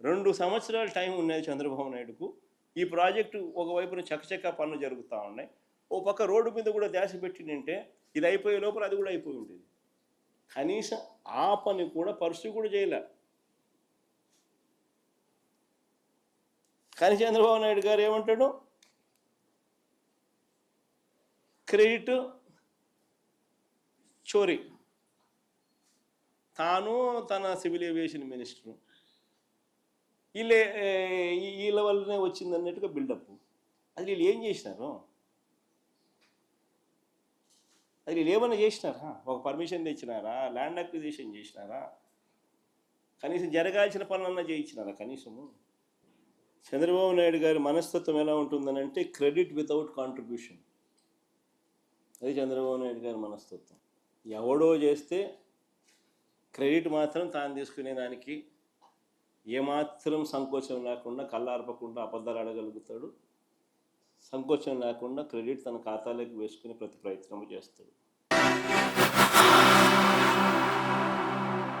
2 సంవత్సరాల టైం ఉన్నది చంద్రబాబు నాయుడుకు. ఈ ప్రాజెక్టు ఒకవైపున చకచకా పనులు జరుగుతూ ఉన్నాయి. ఓ పక్క రోడ్డు మీద కూడా ధ్యాస పెట్టిందంటే ఇది అయిపోయే లోపల అది కూడా అయిపోయి ఉంటుంది. కనీసం ఆ పని కూడా పరిస్థితి కూడా చేయలే. కానీ చంద్రబాబు నాయుడు గారు ఏమంటాడు, క్రెడిట్ చోరీ. తాను తన సివిల్ ఏవియేషన్ మినిస్టరు వీళ్ళ వల్లనే వచ్చింది అన్నట్టుగా బిల్డప్. అది వీళ్ళు ఏం చేసినారు? అది వీళ్ళు ఏమన్నా చేసినారా? ఒక పర్మిషన్ తెచ్చినారా? ల్యాండ్ అక్విజిషన్ చేసినారా? కనీసం జరగాల్సిన పనులన్నా చేయించినారా? కనీసము చంద్రబాబు నాయుడు గారి మనస్తత్వం ఎలా ఉంటుందనంటే క్రెడిట్ వితౌట్ కాంట్రిబ్యూషన్. అది చంద్రబాబు నాయుడు గారి మనస్తత్వం. ఎవడో చేస్తే క్రెడిట్ మాత్రం తాను తీసుకునే దానికి ఏమాత్రం సంకోచం లేకుండా, కళ్ళార్పకుండా అబద్ధాలు అడగలుగుతాడు. సంకోచం లేకుండా క్రెడిట్ తన ఖాతాలోకి వేసుకునే ప్రతి ప్రయత్నం చేస్తాడు.